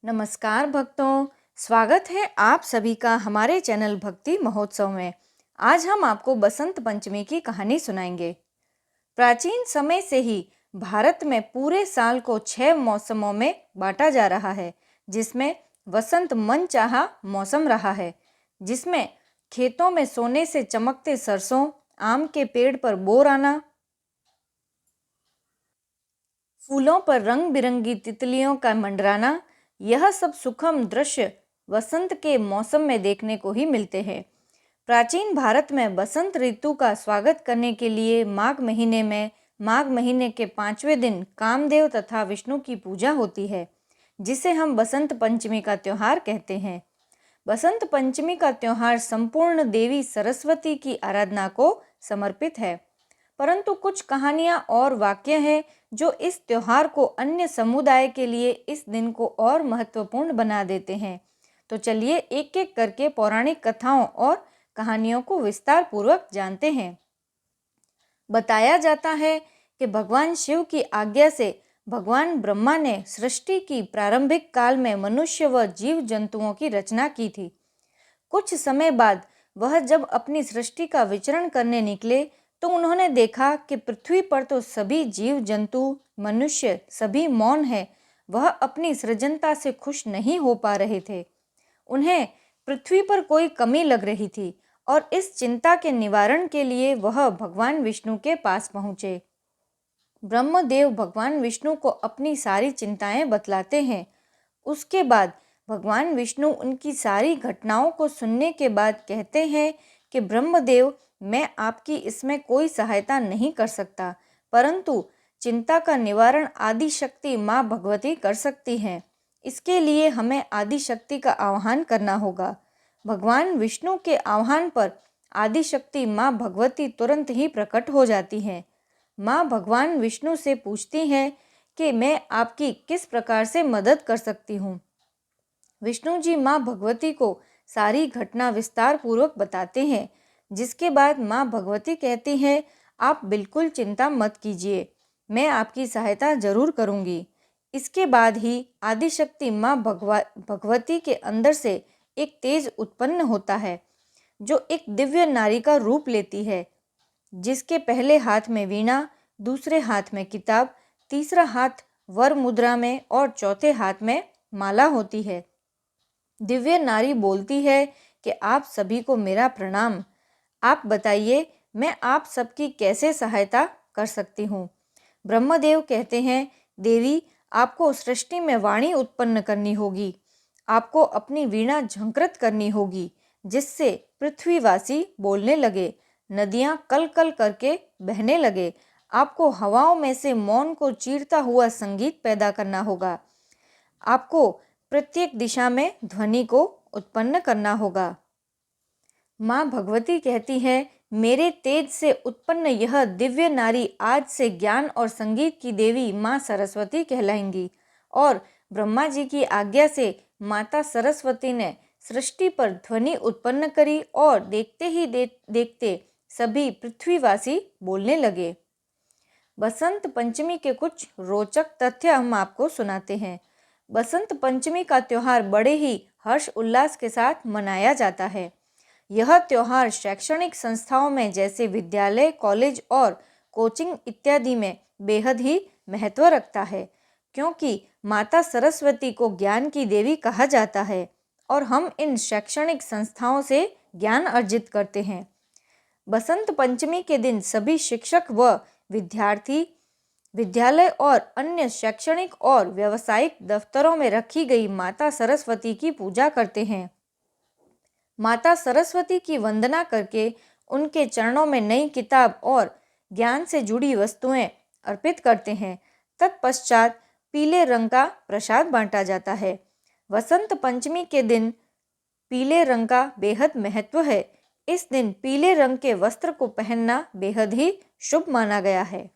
नमस्कार भक्तों, स्वागत है आप सभी का हमारे चैनल भक्ति महोत्सव में। आज हम आपको बसंत पंचमी की कहानी सुनाएंगे। प्राचीन समय से ही भारत में पूरे साल को 6 मौसमों में बांटा जा रहा है, जिसमें वसंत मनचाहा मौसम रहा है, जिसमें खेतों में सोने से चमकते सरसों, आम के पेड़ पर बोर आना, फूलों पर रंग बिरंगी तितलियों का मंडराना, यह सब सुखम दृश्य वसंत के मौसम में देखने को ही मिलते हैं। प्राचीन भारत में बसंत ऋतु का स्वागत करने के लिए माघ महीने के 5वें दिन कामदेव तथा विष्णु की पूजा होती है, जिसे हम बसंत पंचमी का त्योहार कहते हैं। बसंत पंचमी का त्योहार संपूर्ण देवी सरस्वती की आराधना को समर्पित है, परंतु कुछ कहानियां और वाक्य हैं जो इस त्योहार को अन्य समुदाय के लिए इस दिन को और महत्वपूर्ण बना देते हैं। तो चलिए एक एक करके पौराणिक कथाओं और कहानियों को विस्तार पूर्वक जानते हैं। बताया जाता है कि भगवान शिव की आज्ञा से भगवान ब्रह्मा ने सृष्टि की प्रारंभिक काल में मनुष्य व जीव जंतुओं की रचना की थी। कुछ समय बाद वह जब अपनी सृष्टि का विचरण करने निकले तो उन्होंने देखा कि पृथ्वी पर तो सभी जीव जंतु, मनुष्य सभी मौन है। वह अपनी सृजनता से खुश नहीं हो पा रहे थे। उन्हें पृथ्वी पर कोई कमी लग रही थी और इस चिंता के निवारण के लिए वह भगवान विष्णु के पास पहुँचे। ब्रह्मदेव भगवान विष्णु को अपनी सारी चिंताएं बतलाते हैं। उसके बाद भगवान विष्णु उनकी सारी घटनाओं को सुनने के बाद कहते हैं कि ब्रह्मदेव, मैं आपकी इसमें कोई सहायता नहीं कर सकता, परंतु चिंता का निवारण आदि शक्ति माँ भगवती कर सकती हैं। इसके लिए हमें आदि शक्ति का आह्वान करना होगा। भगवान विष्णु के आह्वान पर आदि शक्ति माँ भगवती तुरंत ही प्रकट हो जाती हैं। माँ भगवान विष्णु से पूछती हैं कि मैं आपकी किस प्रकार से मदद कर सकती हूँ। विष्णु जी माँ भगवती को सारी घटना विस्तार पूर्वक बताते हैं, जिसके बाद माँ भगवती कहती हैं, आप बिल्कुल चिंता मत कीजिए, मैं आपकी सहायता जरूर करूँगी। इसके बाद ही आदिशक्ति माँ भगवती के अंदर से एक तेज उत्पन्न होता है, जो एक दिव्य नारी का रूप लेती है, जिसके पहले हाथ में वीणा, दूसरे हाथ में किताब, तीसरा हाथ वर मुद्रा में और चौथे हाथ में माला होती है। दिव्य नारी बोलती है कि आप सभी को मेरा प्रणाम। आप बताइए, मैं आप सबकी कैसे सहायता कर सकती हूँ। ब्रह्मदेव कहते हैं, देवी, आपको सृष्टि में वाणी उत्पन्न करनी होगी। आपको अपनी वीणा झंकृत करनी होगी, जिससे पृथ्वीवासी बोलने लगे, नदियाँ कल कल करके बहने लगे। आपको हवाओं में से मौन को चीरता हुआ संगीत पैदा करना होगा। आपको प्रत्येक दिशा में ध्वनि को उत्पन्न करना होगा। माँ भगवती कहती है, मेरे तेज से उत्पन्न यह दिव्य नारी आज से ज्ञान और संगीत की देवी माँ सरस्वती कहलाएंगी। और ब्रह्मा जी की आज्ञा से माता सरस्वती ने सृष्टि पर ध्वनि उत्पन्न करी और देखते ही देखते सभी पृथ्वीवासी बोलने लगे। बसंत पंचमी के कुछ रोचक तथ्य हम आपको सुनाते हैं। बसंत पंचमी का त्योहार बड़े ही हर्ष उल्लास के साथ मनाया जाता है। यह त्योहार शैक्षणिक संस्थाओं में जैसे विद्यालय, कॉलेज और कोचिंग इत्यादि में बेहद ही महत्व रखता है, क्योंकि माता सरस्वती को ज्ञान की देवी कहा जाता है और हम इन शैक्षणिक संस्थाओं से ज्ञान अर्जित करते हैं। बसंत पंचमी के दिन सभी शिक्षक व विद्यार्थी विद्यालय और अन्य शैक्षणिक और व्यावसायिक दफ्तरों में रखी गई माता सरस्वती की पूजा करते हैं। माता सरस्वती की वंदना करके उनके चरणों में नई किताब और ज्ञान से जुड़ी वस्तुएं अर्पित करते हैं। तत्पश्चात पीले रंग का प्रसाद बांटा जाता है। वसंत पंचमी के दिन पीले रंग का बेहद महत्व है। इस दिन पीले रंग के वस्त्र को पहनना बेहद ही शुभ माना गया है।